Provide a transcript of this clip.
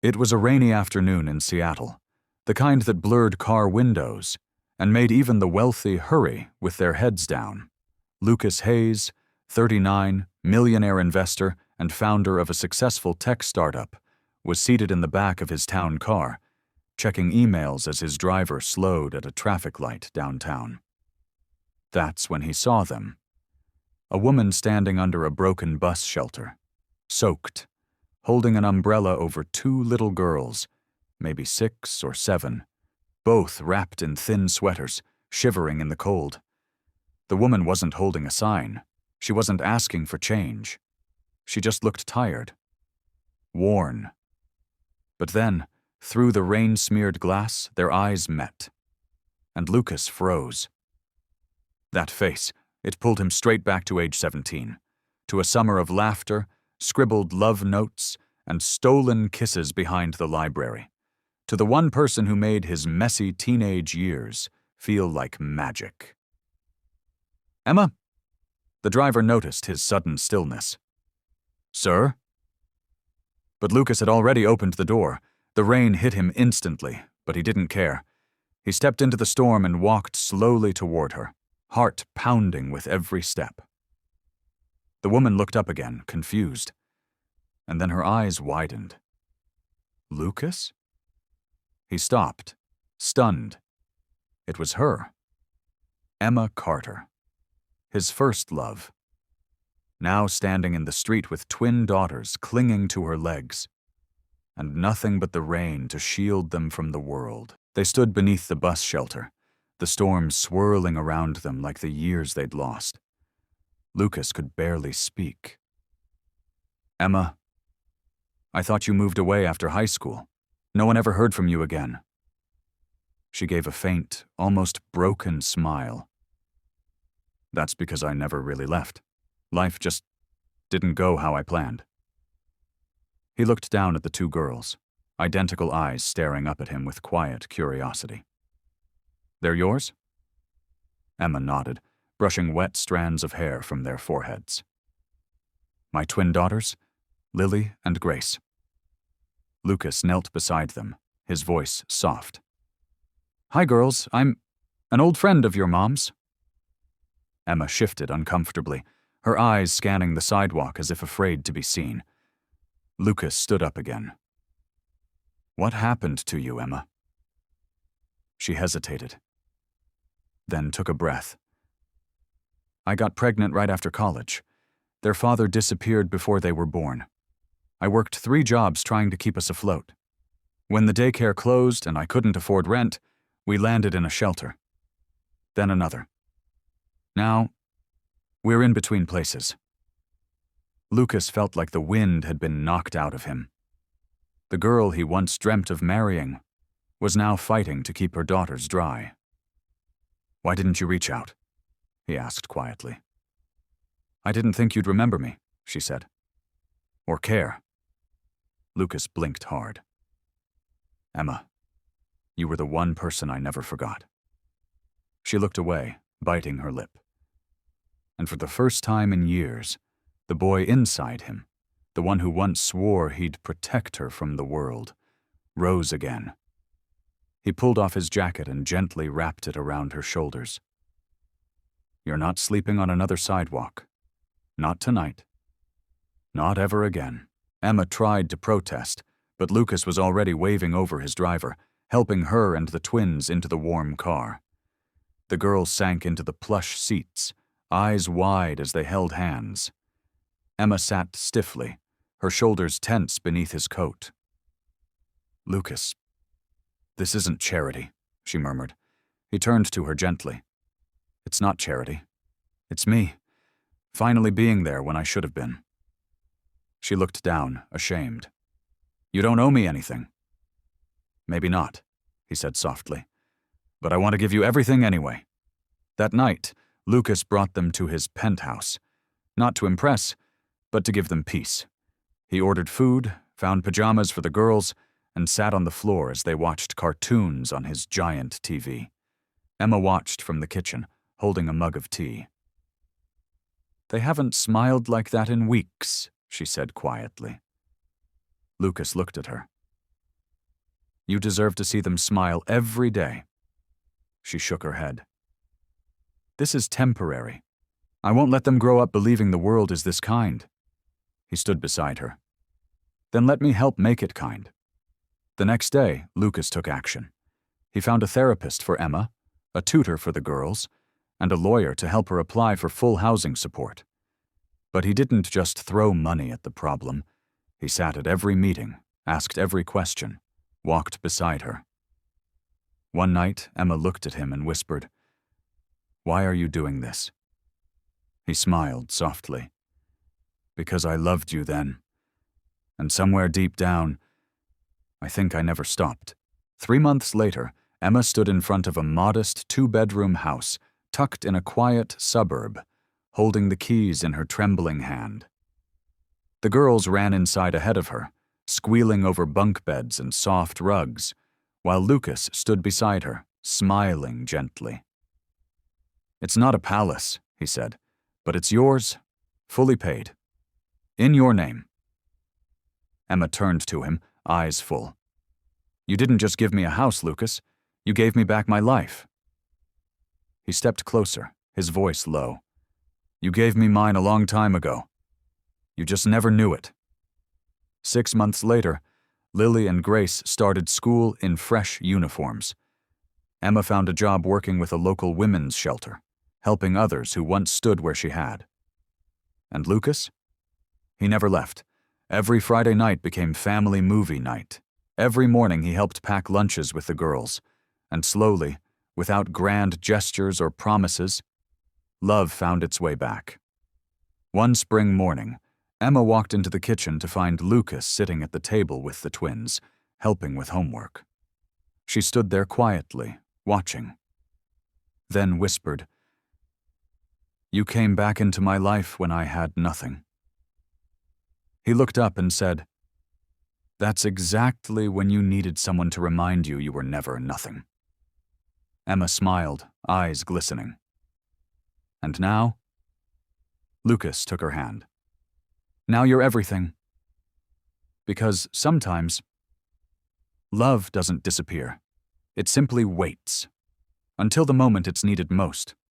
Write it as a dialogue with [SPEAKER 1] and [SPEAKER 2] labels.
[SPEAKER 1] It was a rainy afternoon in Seattle, the kind that blurred car windows and made even the wealthy hurry with their heads down. Lucas Hayes, 39, millionaire investor and founder of a successful tech startup, was seated in the back of his town car, checking emails as his driver slowed at a traffic light downtown. That's when he saw them. A woman standing under a broken bus shelter, soaked, holding an umbrella over two little girls, maybe 6 or 7, both wrapped in thin sweaters, shivering in the cold. The woman wasn't holding a sign. She wasn't asking for change. She just looked tired, worn. But then, through the rain-smeared glass, their eyes met. And Lucas froze. That face, it pulled him straight back to age 17, to a summer of laughter, scribbled love notes, and stolen kisses behind the library, to the one person who made his messy teenage years feel like magic. "Emma?" The driver noticed his sudden stillness. "Sir?" But Lucas had already opened the door. The rain hit him instantly, but he didn't care. He stepped into the storm and walked slowly toward her, heart pounding with every step. The woman looked up again, confused, and then her eyes widened. Lucas? He stopped, stunned. It was her. Emma Carter. His first love. Now standing in the street with twin daughters clinging to her legs, and nothing but the rain to shield them from the world. They stood beneath the bus shelter, the storm swirling around them like the years they'd lost. Lucas could barely speak. "Emma, I thought you moved away after high school. No one ever heard from you again." She gave a faint, almost broken smile. "That's because I never really left. Life just didn't go how I planned." He looked down at the two girls, identical eyes staring up at him with quiet curiosity. "They're yours?" Emma nodded, brushing wet strands of hair from their foreheads. "My twin daughters, Lily and Grace." Lucas knelt beside them, his voice soft. "Hi, girls. I'm an old friend of your mom's." Emma shifted uncomfortably, her eyes scanning the sidewalk as if afraid to be seen. Lucas stood up again. "What happened to you, Emma?" She hesitated, then took a breath. "I got pregnant right after college. Their father disappeared before they were born. I worked 3 jobs trying to keep us afloat. When the daycare closed and I couldn't afford rent, we landed in a shelter. Then another. Now, we're in between places." Lucas felt like the wind had been knocked out of him. The girl he once dreamt of marrying was now fighting to keep her daughters dry. "Why didn't you reach out?" he asked quietly. "I didn't think you'd remember me," she said. "Or care." Lucas blinked hard. "Emma, you were the one person I never forgot." She looked away, biting her lip. And for the first time in years, the boy inside him, the one who once swore he'd protect her from the world, rose again. He pulled off his jacket and gently wrapped it around her shoulders. "You're not sleeping on another sidewalk. Not tonight. Not ever again." Emma tried to protest, but Lucas was already waving over his driver, helping her and the twins into the warm car. The girls sank into the plush seats, eyes wide as they held hands. Emma sat stiffly, her shoulders tense beneath his coat. "Lucas, this isn't charity," she murmured. He turned to her gently. "It's not charity. It's me, finally being there when I should have been." She looked down, ashamed. "You don't owe me anything." "Maybe not," he said softly. "But I want to give you everything anyway." That night, Lucas brought them to his penthouse, not to impress, but to give them peace. He ordered food, found pajamas for the girls, and sat on the floor as they watched cartoons on his giant TV. Emma watched from the kitchen, holding a mug of tea. "They haven't smiled like that in weeks," she said quietly. Lucas looked at her. You deserve to see them smile every day. She shook her head. This is temporary. I won't let them grow up believing the world is this kind. He stood beside her. Then let me help make it kind. The next day, Lucas took action. He found a therapist for Emma, a tutor for the girls, and a lawyer to help her apply for full housing support. But he didn't just throw money at the problem. He sat at every meeting, asked every question, walked beside her. One night, Emma looked at him and whispered, "Why are you doing this?" He smiled softly. "Because I loved you then. And somewhere deep down, I think I never stopped." 3 months later, Emma stood in front of a modest 2-bedroom house tucked in a quiet suburb, holding the keys in her trembling hand. The girls ran inside ahead of her, squealing over bunk beds and soft rugs, while Lucas stood beside her, smiling gently. "It's not a palace," he said, "but it's yours, fully paid. In your name." Emma turned to him, eyes full. "You didn't just give me a house, Lucas. You gave me back my life." He stepped closer, his voice low. "You gave me mine a long time ago. You just never knew it." 6 months later, Lily and Grace started school in fresh uniforms. Emma found a job working with a local women's shelter, helping others who once stood where she had. And Lucas? He never left. Every Friday night became family movie night. Every morning he helped pack lunches with the girls, and slowly, without grand gestures or promises, love found its way back. One spring morning, Emma walked into the kitchen to find Lucas sitting at the table with the twins, helping with homework. She stood there quietly, watching. Then whispered, "You came back into my life when I had nothing." He looked up and said, "That's exactly when you needed someone to remind you you were never nothing." Emma smiled, eyes glistening. "And now?" Lucas took her hand. "Now you're everything. Because sometimes, love doesn't disappear. It simply waits, until the moment it's needed most."